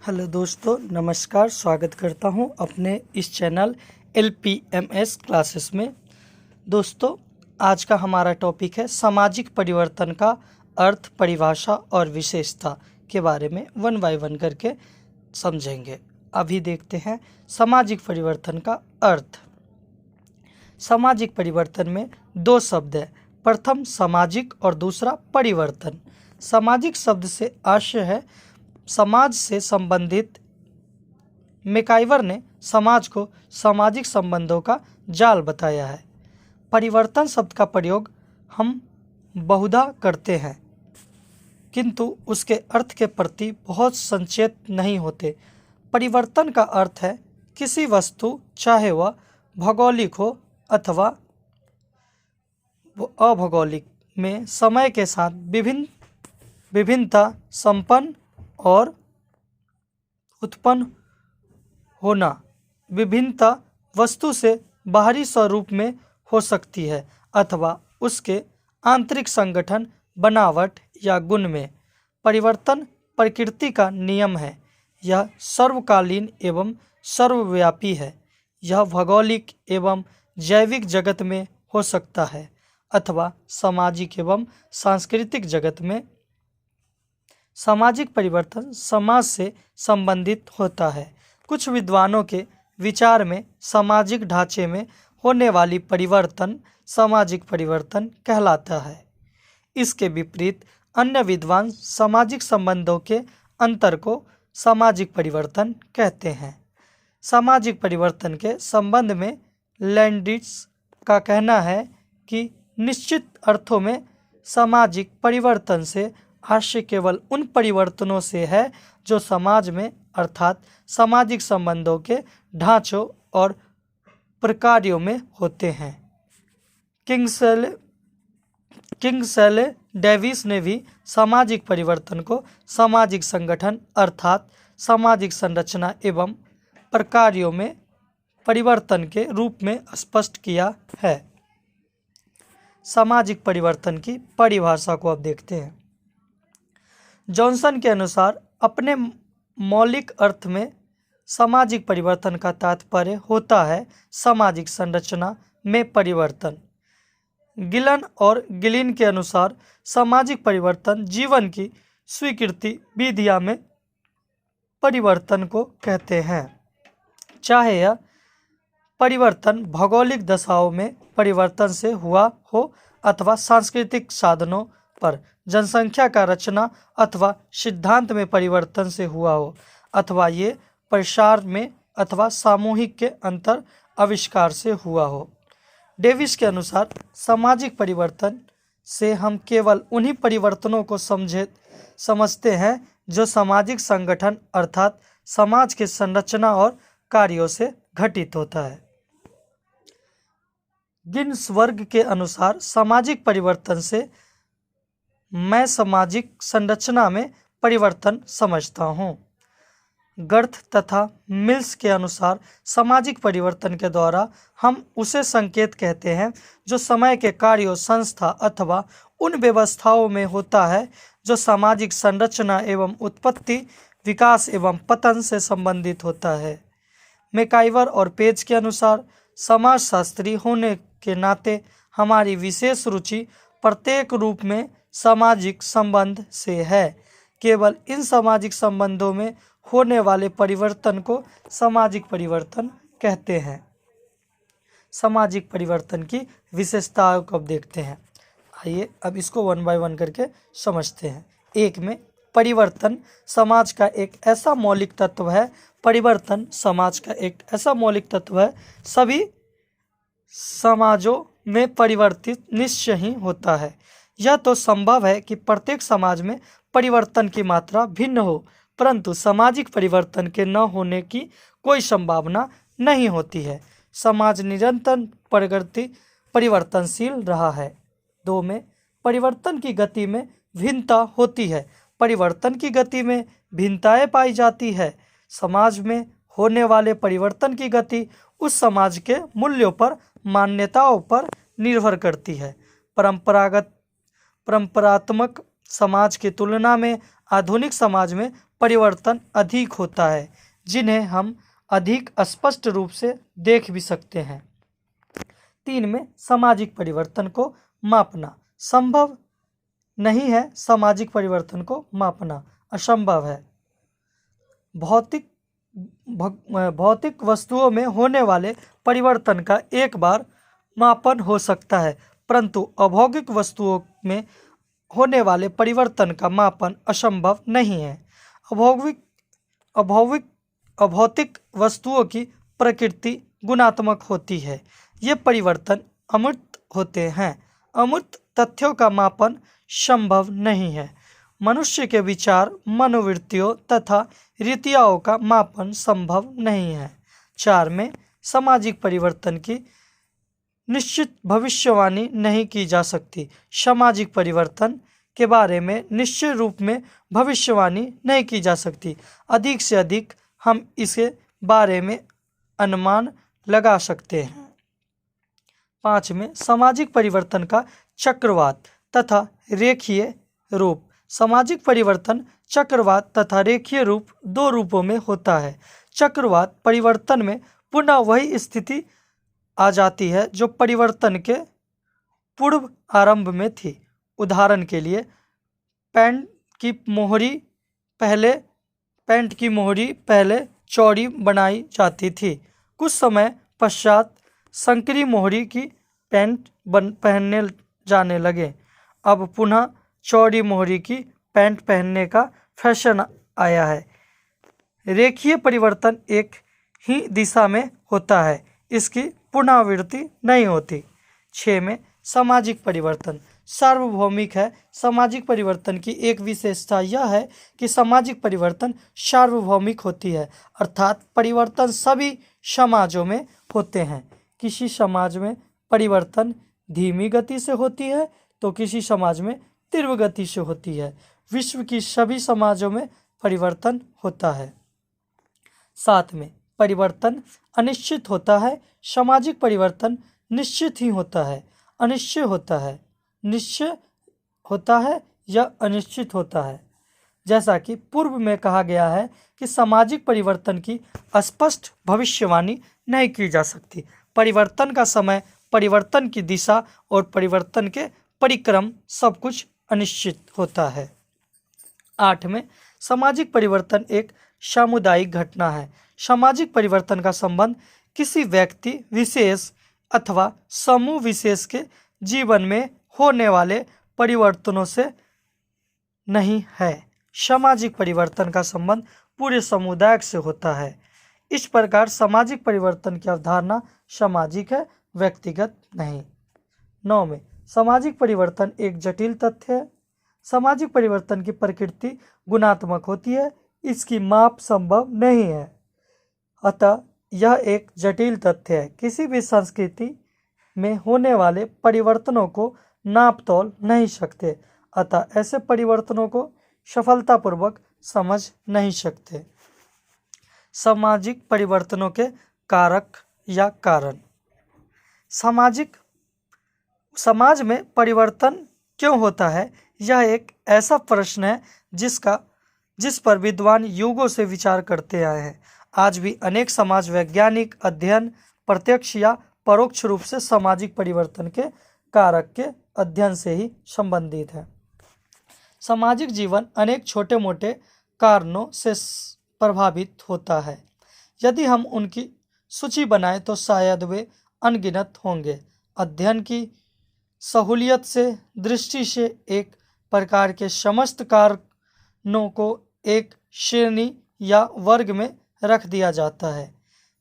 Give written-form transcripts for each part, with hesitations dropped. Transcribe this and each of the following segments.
Hello दोस्तों, नमस्कार। स्वागत करता हूं अपने इस चैनल LPMS क्लासेस में। दोस्तों, आज का हमारा टॉपिक है सामाजिक परिवर्तन का अर्थ, परिभाषा और विशेषता के बारे में वन बाय वन करके समझेंगे। अभी देखते हैं सामाजिक परिवर्तन का अर्थ। सामाजिक परिवर्तन में दो शब्द है, प्रथम सामाजिक और दूसरा परिवर्तन। सामाजिक शब्द से आशय है समाज से संबंधित। मैकाइवर ने समाज को सामाजिक संबंधों का जाल बताया है। परिवर्तन शब्द का प्रयोग हम बहुधा करते हैं, किंतु उसके अर्थ के प्रति बहुत संचेत नहीं होते। परिवर्तन का अर्थ है किसी वस्तु, चाहे वह भौगोलिक हो अथवा अभौगोलिक, में समय के साथ विभिन्नता संपन्न और उत्पन्न होना। विभिन्नता वस्तु से बाहरी स्वरूप में हो सकती है अथवा उसके आंतरिक संगठन, बनावट या गुण में। परिवर्तन प्रकृति का नियम है। यह सर्वकालीन एवं सर्वव्यापी है। यह भौगोलिक एवं जैविक जगत में हो सकता है अथवा सामाजिक एवं सांस्कृतिक जगत में। सामाजिक परिवर्तन समाज से संबंधित होता है। कुछ विद्वानों के विचार में सामाजिक ढांचे में होने वाली परिवर्तन सामाजिक परिवर्तन कहलाता है। इसके विपरीत अन्य विद्वान सामाजिक संबंधों के अंतर को सामाजिक परिवर्तन कहते हैं। सामाजिक परिवर्तन के संबंध में लैंडिस का कहना है कि निश्चित अर्थों में सामाजिक परिवर्तन से आशय केवल उन परिवर्तनों से है जो समाज में अर्थात सामाजिक संबंधों के ढांचों और प्रकारों में होते हैं। किंगस्ले डेविस ने भी सामाजिक परिवर्तन को सामाजिक संगठन अर्थात सामाजिक संरचना एवं प्रकारों में परिवर्तन के रूप में स्पष्ट किया है। सामाजिक परिवर्तन की परिभाषा को अब देखते हैं। जॉनसन के अनुसार अपने मौलिक अर्थ में सामाजिक परिवर्तन का तात्पर्य होता है सामाजिक संरचना में परिवर्तन। गिलन और गिलिन के अनुसार सामाजिक परिवर्तन जीवन की स्वीकृति विधिया में परिवर्तन को कहते हैं, चाहे यह परिवर्तन भौगोलिक दशाओं में परिवर्तन से हुआ हो अथवा सांस्कृतिक साधनों पर जनसंख्या का रचना अथवा सिद्धांत में परिवर्तन से हुआ हो, अथवा ये प्रसार में अथवा सामूहिक के अंतर आविष्कार से हुआ हो। डेविस के अनुसार सामाजिक परिवर्तन से हम केवल उन्हीं परिवर्तनों को समझते हैं जो सामाजिक संगठन अर्थात समाज के संरचना और कार्यों से घटित होता है। गिन्सबर्ग के अनुसार सामाजिक परिवर्तन से मैं सामाजिक संरचना में परिवर्तन समझता हूँ। गर्थ तथा मिल्स के अनुसार सामाजिक परिवर्तन के द्वारा हम उसे संकेत कहते हैं जो समय के कार्यों, संस्था अथवा उन व्यवस्थाओं में होता है जो सामाजिक संरचना एवं उत्पत्ति, विकास एवं पतन से संबंधित होता है। मैकाइवर और पेज के अनुसार समाजशास्त्री होने के नाते हमारी विशेष रुचि प्रत्येक रूप में सामाजिक संबंध से है। केवल इन सामाजिक संबंधों में होने वाले परिवर्तन को सामाजिक परिवर्तन कहते हैं। सामाजिक परिवर्तन की विशेषताओं को अब देखते हैं। आइए अब इसको वन बाय वन करके समझते हैं। एक में परिवर्तन समाज का एक ऐसा मौलिक तत्व है। परिवर्तन समाज का एक ऐसा मौलिक तत्व है, सभी समाजों में परिवर्तित निश्चय ही होता है। यह तो संभव है कि प्रत्येक समाज में परिवर्तन की मात्रा भिन्न हो, परंतु सामाजिक परिवर्तन के न होने की कोई संभावना नहीं होती है। समाज निरंतर परिवर्तनशील रहा है। 2 में परिवर्तन की गति में भिन्नता होती है। परिवर्तन की गति में भिन्नताएं पाई जाती है। समाज में होने वाले परिवर्तन की गति उस समाज के मूल्यों पर, मान्यताओं पर निर्भर करती है। परंपरात्मक समाज की तुलना में आधुनिक समाज में परिवर्तन अधिक होता है, जिन्हें हम अधिक स्पष्ट रूप से देख भी सकते हैं। 3 में सामाजिक परिवर्तन को मापना संभव नहीं है। सामाजिक परिवर्तन को मापना असंभव है। भौतिक वस्तुओं में होने वाले परिवर्तन का एक बार मापन हो सकता है, परंतु अभौतिक वस्तुओं में होने वाले परिवर्तन का मापन असंभव नहीं है। अभौतिक वस्तुओं की प्रकृति गुणात्मक होती है। ये परिवर्तन अमूर्त होते हैं। अमूर्त तथ्यों का मापन संभव नहीं है। मनुष्य के विचार, मनोवृत्तियों तथा रीतियों का मापन संभव नहीं है। 4 में सामाजिक परिवर्तन की निश्चित भविष्यवाणी नहीं की जा सकती। सामाजिक परिवर्तन के बारे में निश्चित रूप में भविष्यवाणी नहीं की जा सकती। अधिक से अधिक हम इसके बारे में अनुमान लगा सकते हैं। 5 में सामाजिक परिवर्तन का चक्रवात तथा रेखीय रूप। सामाजिक परिवर्तन चक्रवात तथा रेखीय रूप 2 रूपों में होता है। चक्रवात परिवर्तन में पुनः वही स्थिति आ जाती है जो परिवर्तन के पूर्व आरंभ में थी। उदाहरण के लिए, पैंट की मोहरी पहले चौड़ी बनाई जाती थी। कुछ समय पश्चात संकरी मोहरी की पैंट पहनने जाने लगे। अब पुनः चौड़ी मोहरी की पैंट पहनने का फैशन आया है। रेखीय परिवर्तन एक ही दिशा में होता है, इसकी पुनरावृत्ति नहीं होती। 6 में सामाजिक परिवर्तन सार्वभौमिक है। सामाजिक परिवर्तन की एक विशेषता यह है कि सामाजिक परिवर्तन सार्वभौमिक होती है, अर्थात परिवर्तन सभी समाजों में होते हैं। किसी समाज में परिवर्तन धीमी गति से होती है तो किसी समाज में तीव्र गति से होती है। विश्व की सभी समाजों में परिवर्तन होता है। 7 में परिवर्तन अनिश्चित होता है। सामाजिक परिवर्तन निश्चित ही होता है, अनिश्चित होता है, निश्चय होता है या अनिश्चित होता है। जैसा कि पूर्व में कहा गया है कि सामाजिक परिवर्तन की स्पष्ट भविष्यवाणी नहीं की जा सकती। परिवर्तन का समय, परिवर्तन की दिशा और परिवर्तन के परिक्रम सब कुछ अनिश्चित होता है। 8 में सामाजिक परिवर्तन एक सामुदायिक घटना है। सामाजिक परिवर्तन का संबंध किसी व्यक्ति विशेष अथवा समूह विशेष के जीवन में होने वाले परिवर्तनों से नहीं है। सामाजिक परिवर्तन का संबंध पूरे समुदाय से होता है। इस प्रकार सामाजिक परिवर्तन की अवधारणा सामाजिक है, व्यक्तिगत नहीं। 9 में सामाजिक परिवर्तन एक जटिल तथ्य है। सामाजिक परिवर्तन की प्रकृति गुणात्मक होती है, इसकी माप संभव नहीं है, अतः यह एक जटिल तथ्य है। किसी भी संस्कृति में होने वाले परिवर्तनों को नाप तोल नहीं सकते, अतः ऐसे परिवर्तनों को सफलतापूर्वक समझ नहीं सकते। सामाजिक परिवर्तनों के कारक या कारण। समाज में परिवर्तन क्यों होता है, यह एक ऐसा प्रश्न है जिस पर विद्वान युगों से विचार करते आए हैं। आज भी अनेक समाज वैज्ञानिक अध्ययन प्रत्यक्ष या परोक्ष रूप से सामाजिक परिवर्तन के कारक के अध्ययन से ही संबंधित है। सामाजिक जीवन अनेक छोटे मोटे कारणों से प्रभावित होता है। यदि हम उनकी सूची बनाएं तो शायद वे अनगिनत होंगे। अध्ययन की सहूलियत से दृष्टि से एक प्रकार के समस्त कारणों को एक श्रेणी या वर्ग में रख दिया जाता है,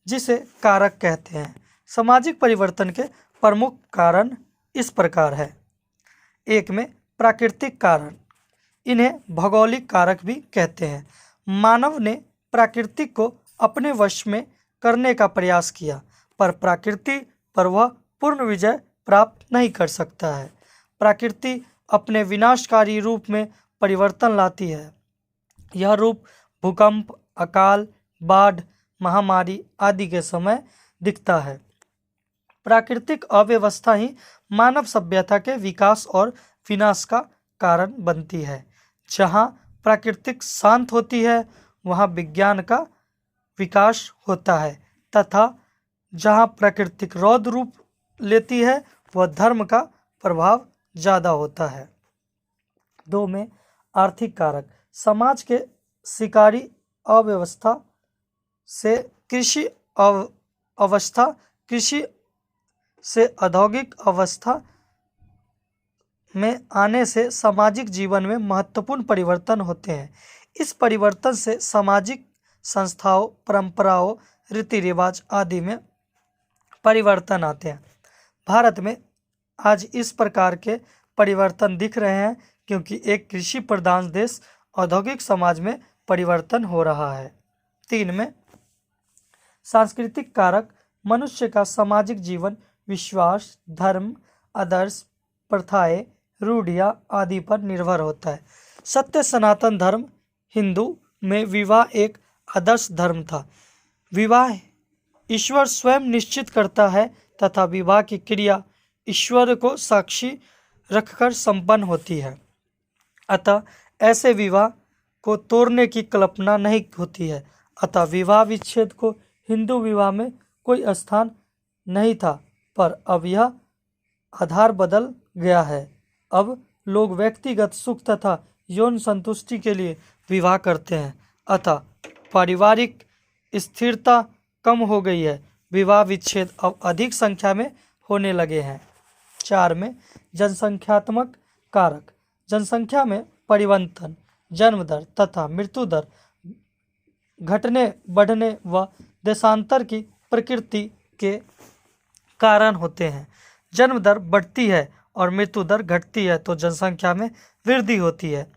जिसे कारक कहते हैं। सामाजिक परिवर्तन के प्रमुख कारण इस प्रकार है। 1 में प्राकृतिक कारण, इन्हें भौगोलिक कारक भी कहते हैं। मानव ने प्रकृति को अपने वश में करने का प्रयास किया, पर प्रकृति पर वह पूर्ण विजय प्राप्त नहीं कर सकता है। प्रकृति अपने विनाशकारी रूप में परिवर्तन लाती है। यह रूप भूकंप, अकाल, बाढ़, महामारी आदि के समय दिखता है। प्राकृतिक अव्यवस्था ही मानव सभ्यता के विकास और विनाश का कारण बनती है। जहाँ प्रकृति शांत होती है वहाँ विज्ञान का विकास होता है, तथा जहाँ प्राकृतिक रौद्र रूप लेती है वह धर्म का प्रभाव ज़्यादा होता है। 2 में आर्थिक कारक। समाज के शिकारी अव्यवस्था से कृषि अवस्था, कृषि से औद्योगिक अवस्था में आने से सामाजिक जीवन में महत्वपूर्ण परिवर्तन होते हैं। इस परिवर्तन से सामाजिक संस्थाओं, परंपराओं, रीति रिवाज आदि में परिवर्तन आते हैं। भारत में आज इस प्रकार के परिवर्तन दिख रहे हैं क्योंकि एक कृषि प्रधान देश औद्योगिक समाज में परिवर्तन हो रहा है। 3 में सांस्कृतिक कारक। मनुष्य का सामाजिक जीवन विश्वास, धर्म, आदर्श, प्रथाएं, रूढ़ियाँ आदि पर निर्भर होता है। सत्य सनातन धर्म हिंदू में विवाह एक आदर्श धर्म था। विवाह ईश्वर स्वयं निश्चित करता है तथा विवाह की क्रिया ईश्वर को साक्षी रखकर संपन्न होती है। अतः ऐसे विवाह को तोड़ने की कल्पना नहीं होती है। अतः विवाह विच्छेद को हिंदू विवाह में कोई स्थान नहीं था, पर अब यह आधार बदल गया है। अब लोग व्यक्तिगत सुख तथा यौन संतुष्टि के लिए विवाह करते हैं, अतः पारिवारिक स्थिरता कम हो गई है। विवाह विच्छेद अब अधिक संख्या में होने लगे हैं। 4 में जनसंख्यात्मक कारक। जनसंख्या में परिवर्तन जन्म दर तथा मृत्यु दर घटने, बढ़ने व देशांतर की प्रकृति के कारण होते हैं। जन्म दर बढ़ती है और मृत्यु दर घटती है तो जनसंख्या में वृद्धि होती है।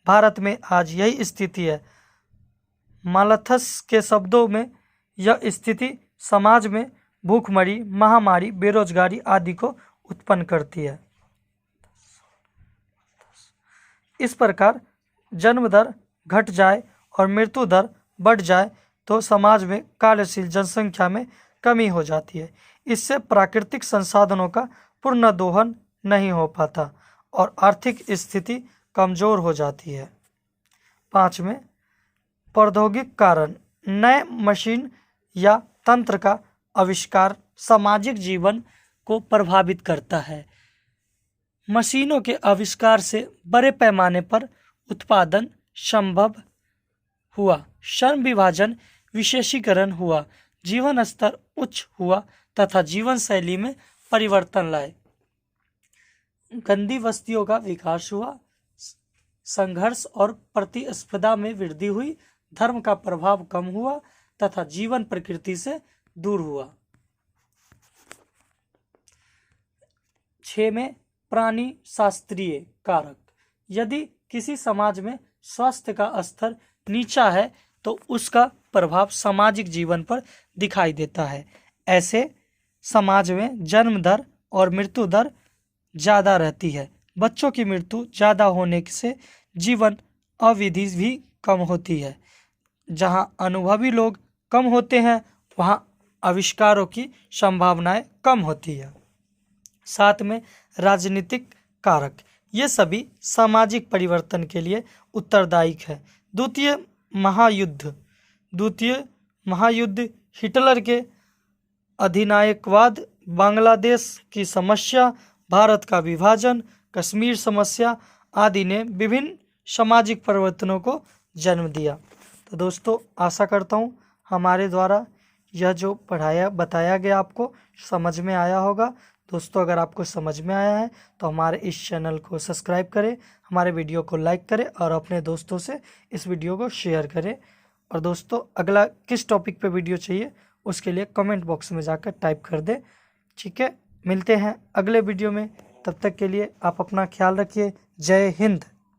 भारत में आज यही स्थिति है। मालथस के शब्दों में यह स्थिति समाज में भूखमरी, महामारी, बेरोजगारी आदि को उत्पन्न करती है। इस प्रकार जन्म दर घट जाए और मृत्यु दर बढ़ जाए तो समाज में कार्यशील जनसंख्या में कमी हो जाती है। इससे प्राकृतिक संसाधनों का पूर्ण दोहन नहीं हो पाता और आर्थिक स्थिति कमजोर हो जाती है। 5 में प्रौद्योगिक कारण। नए मशीन या तंत्र का आविष्कार सामाजिक जीवन को प्रभावित करता है। मशीनों के आविष्कार से बड़े पैमाने पर उत्पादन संभव हुआ, श्रम विभाजन, विशेषीकरण हुआ, जीवन स्तर उच्च हुआ तथा जीवन शैली में परिवर्तन लाए। गंदी वस्तुओं का विकास हुआ, संघर्ष और प्रतिस्पर्धा में वृद्धि हुई, धर्म का प्रभाव कम हुआ तथा जीवन प्रकृति से दूर हुआ। 6 में प्राणी शास्त्रीय कारक। यदि किसी समाज में स्वास्थ्य का स्तर नीचा है तो उसका प्रभाव सामाजिक जीवन पर दिखाई देता है। ऐसे समाज में जन्म दर और मृत्यु दर ज़्यादा रहती है। बच्चों की मृत्यु ज़्यादा होने से जीवन अवधि भी कम होती है। जहाँ अनुभवी लोग कम होते हैं वहाँ आविष्कारों की संभावनाएं कम होती है। 7 में राजनीतिक कारक। ये सभी सामाजिक परिवर्तन के लिए उत्तरदायी है। द्वितीय महायुद्ध, हिटलर के अधिनायकवाद, बांग्लादेश की समस्या, भारत का विभाजन, कश्मीर समस्या आदि ने विभिन्न सामाजिक परिवर्तनों को जन्म दिया। तो दोस्तों, आशा करता हूँ हमारे द्वारा यह जो बताया गया आपको समझ में आया होगा। दोस्तों, अगर आपको समझ में आया है तो हमारे इस चैनल को सब्सक्राइब करें, हमारे वीडियो को लाइक करें और अपने दोस्तों से इस वीडियो को शेयर करें। और दोस्तों, अगला किस टॉपिक पे वीडियो चाहिए उसके लिए कमेंट बॉक्स में जाकर टाइप कर दें। ठीक है, मिलते हैं अगले वीडियो में। तब तक के लिए आप अपना ख्याल रखिए। जय हिंद।